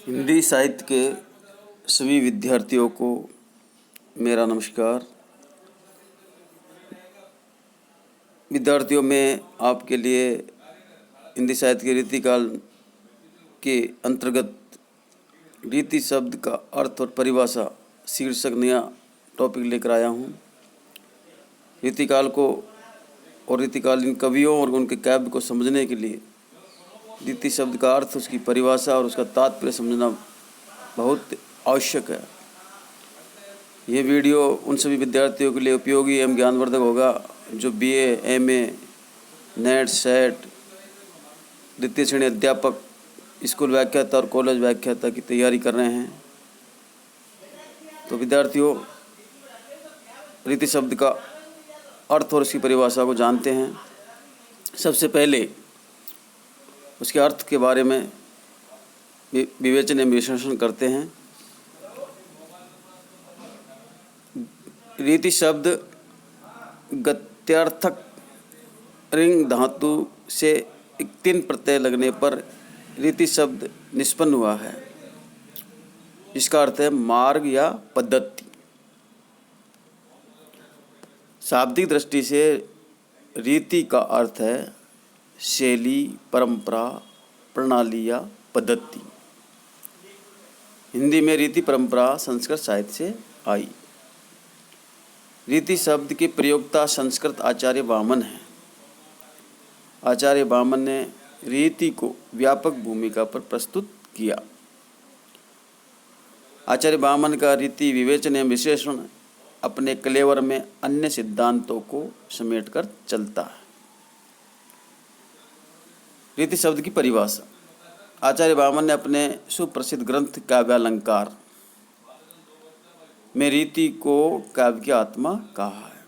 हिंदी साहित्य के सभी विद्यार्थियों को मेरा नमस्कार। विद्यार्थियों, मैं आपके लिए हिंदी साहित्य के रीतिकाल के अंतर्गत रीति शब्द का अर्थ और परिभाषा शीर्षक नया टॉपिक लेकर आया हूँ। रीतिकाल को और रीतिकालीन कवियों और उनके काव्य को समझने के लिए रीति शब्द का अर्थ, उसकी परिभाषा और उसका तात्पर्य समझना बहुत आवश्यक है। ये वीडियो उन सभी विद्यार्थियों के लिए उपयोगी एवं ज्ञानवर्धक होगा जो बीए, एमए, नेट, सेट, द्वितीय श्रेणी अध्यापक, स्कूल व्याख्याता और कॉलेज व्याख्याता की तैयारी कर रहे हैं। तो विद्यार्थियों, रीति शब्द का अर्थ और उसकी परिभाषा को जानते हैं। सबसे पहले उसके अर्थ के बारे में विवेचन एवं विश्लेषण करते हैं। रीति शब्द गत्यार्थक रिंग धातु से तीन प्रत्यय लगने पर रीति शब्द निष्पन्न हुआ है। इसका अर्थ है मार्ग या पद्धति। शाब्दिक दृष्टि से रीति का अर्थ है शैली, परंपरा, प्रणाली या पद्धति। हिंदी में रीति परंपरा संस्कृत साहित्य से आई। रीति शब्द की प्रयोक्ता संस्कृत आचार्य वामन है। आचार्य वामन ने रीति को व्यापक भूमिका पर प्रस्तुत किया। आचार्य वामन का रीति विवेचन एवं विश्लेषण अपने कलेवर में अन्य सिद्धांतों को समेटकर चलता है। रीति शब्द की परिभाषा आचार्य वामन ने अपने सुप्रसिद्ध ग्रंथ काव्यालंकार में रीति को काव्य की आत्मा कहा है।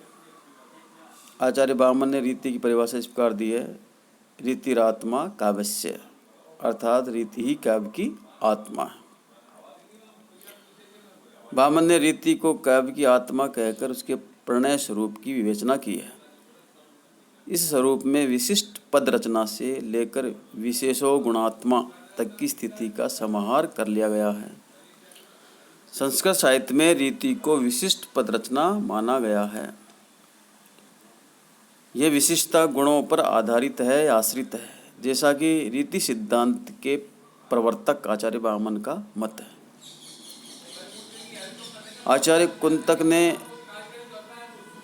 आचार्य वामन ने रीति की परिभाषा इस प्रकार दी है: रीतिरात्मा काव्यस्य, अर्थात रीति ही काव्य की आत्मा है। वामन ने रीति को काव्य की आत्मा कहकर उसके प्रणय स्वरूप की विवेचना की है। इस स्वरूप में विशिष्ट पद रचना से लेकर विशेषो गुणात्मा तक की स्थिति का समाहार कर लिया गया है। संस्कृत साहित्य में रीति को विशिष्ट पद रचना माना गया है। यह विशिष्टता गुणों पर आधारित है या आश्रित है, जैसा कि रीति सिद्धांत के प्रवर्तक आचार्य वामन का मत है। आचार्य कुंतक ने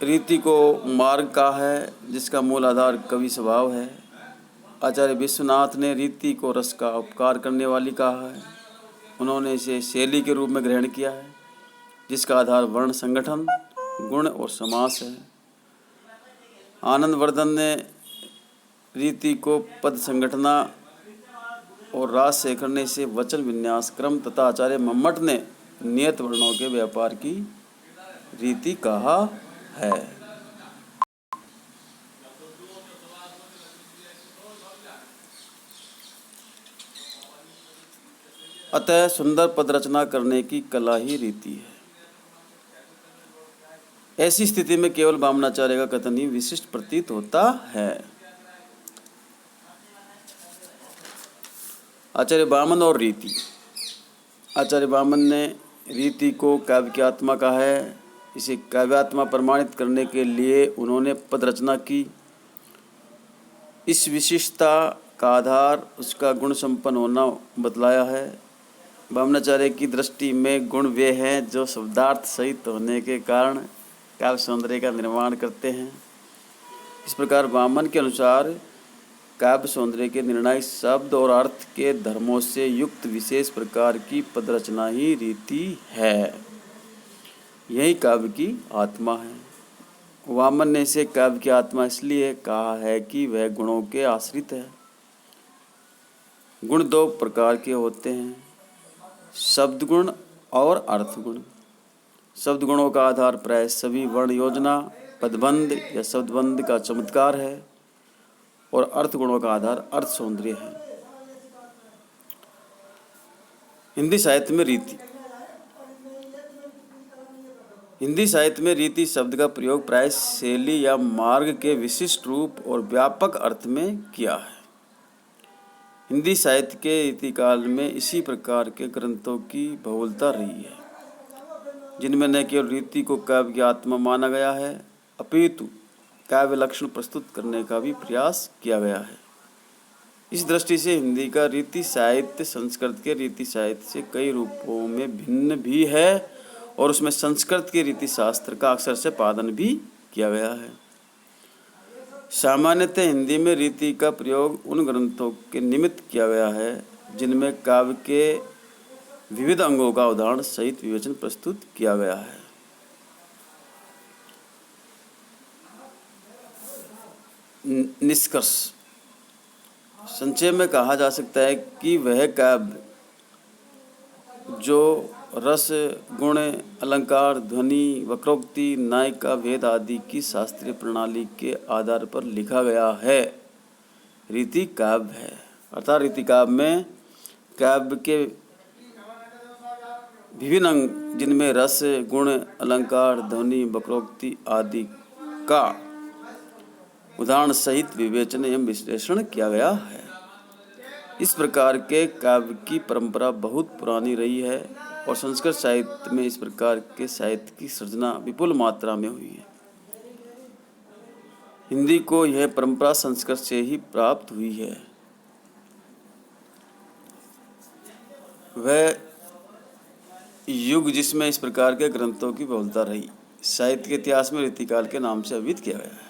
रीति को मार्ग कहा है, जिसका मूल आधार कवि स्वभाव है। आचार्य विश्वनाथ ने रीति को रस का उपकार करने वाली कहा है। उन्होंने इसे शैली के रूप में ग्रहण किया है, जिसका आधार वर्ण संगठन, गुण और समास है। आनंदवर्धन ने रीति को पद संगठना और रास सेखरने से वचन विन्यास क्रम तथा आचार्य मम्मट ने नियत वर्णों के व्यापार की रीति कहा है। अतः सुंदर पद रचना करने की कला ही रीति है। ऐसी स्थिति में केवल वामनाचार्य का कथन ही विशिष्ट प्रतीत होता है। आचार्य वामन और रीति। आचार्य वामन ने रीति को काव्य की आत्मा कहा है। इसे काव्यात्मा प्रमाणित करने के लिए उन्होंने पद रचना की। इस विशिष्टता का आधार उसका गुण संपन्न होना बतलाया है। वामनाचार्य की दृष्टि में गुण वे हैं जो शब्दार्थ सहित होने के कारण काव्य सौंदर्य का निर्माण करते हैं। इस प्रकार वामन के अनुसार काव्य सौंदर्य के निर्णायक शब्द और अर्थ के धर्मों से युक्त विशेष प्रकार की पद रचना ही रीति है। यही काव्य की आत्मा है। वामन ने इसे काव्य की आत्मा इसलिए कहा है कि वह गुणों के आश्रित है। गुण दो प्रकार के होते हैं: शब्द गुण और अर्थ गुण। शब्द गुणों का आधार प्राय सभी वर्ण योजना, पदबंध या शब्दबंध का चमत्कार है, और अर्थ गुणों का आधार अर्थ सौंदर्य है। हिंदी साहित्य में रीति। हिंदी साहित्य में रीति शब्द का प्रयोग प्राय शैली या मार्ग के विशिष्ट रूप और व्यापक अर्थ में किया है। हिंदी साहित्य के इतिकाल में इसी प्रकार के ग्रंथों की बहुलता रही है, जिनमें न केवल रीति को काव्य की आत्मा माना गया है, अपितु काव्य लक्षण प्रस्तुत करने का भी प्रयास किया गया है। इस दृष्टि से हिंदी का रीति साहित्य संस्कृत के रीति साहित्य से कई रूपों में भिन्न भी है और उसमें संस्कृत के रीति शास्त्र का अक्षर से पालन भी किया गया है। सामान्यतः हिंदी में रीति का प्रयोग उन ग्रंथों के निमित्त किया गया है जिनमें काव्य के विविध अंगों का उदाहरण सहित विवेचन प्रस्तुत किया गया है। निष्कर्ष संक्षेप में कहा जा सकता है कि वह काव्य जो रस, गुण, अलंकार, ध्वनि, वक्रोक्ति, नायिका, भेद आदि की शास्त्रीय प्रणाली के आधार पर लिखा गया है, रीति काव्य है। अर्थात रीति काव्य में काव्य के विभिन्न अंग जिनमें रस, गुण, अलंकार, ध्वनि, वक्रोक्ति आदि का उदाहरण सहित विवेचन एवं विश्लेषण किया गया है। इस प्रकार के काव्य की परंपरा बहुत पुरानी रही है और संस्कृत साहित्य में इस प्रकार के साहित्य की सृजना विपुल मात्रा में हुई है। हिंदी को यह परंपरा संस्कृत से ही प्राप्त हुई है। वह युग जिसमें इस प्रकार के ग्रंथों की बहुलता रही, साहित्य के इतिहास में रीतिकाल के नाम से अभिहित किया गया है।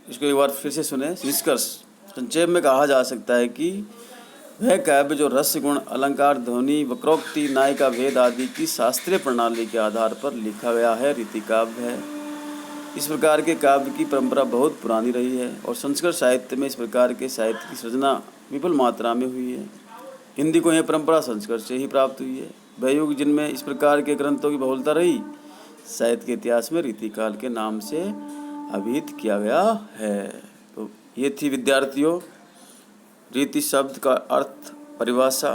इसको एक बार फिर से सुने। निष्कर्ष संक्षेप में कहा जा सकता है कि वह काव्य जो रस, गुण, अलंकार, ध्वनि, वक्रोक्ति, नायिका, भेद आदि की शास्त्रीय प्रणाली के आधार पर लिखा गया है, रीति काव्य है। इस प्रकार के काव्य की परंपरा बहुत पुरानी रही है और संस्कृत साहित्य में इस प्रकार के साहित्य की सृजना विपुल मात्रा में हुई है। हिंदी को यह परंपरा संस्कृत से ही प्राप्त हुई है। वह युग जिनमें इस प्रकार के ग्रंथों की बहुलता रही, साहित्य के इतिहास में रीतिकाल के नाम से अभिहित किया गया है। तो ये थी विद्यार्थियों रीति शब्द का अर्थ, परिभाषा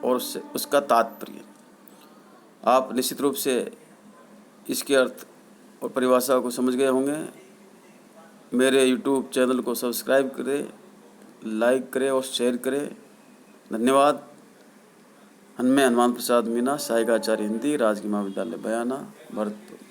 और उसका तात्पर्य। आप निश्चित रूप से इसके अर्थ और परिभाषा को समझ गए होंगे। मेरे YouTube चैनल को सब्सक्राइब करें, लाइक करें और शेयर करें। धन्यवाद। मैं हनुमान प्रसाद मीना, सहायक आचार्य हिंदी, राजकीय महाविद्यालय बयाना, भरतपुर।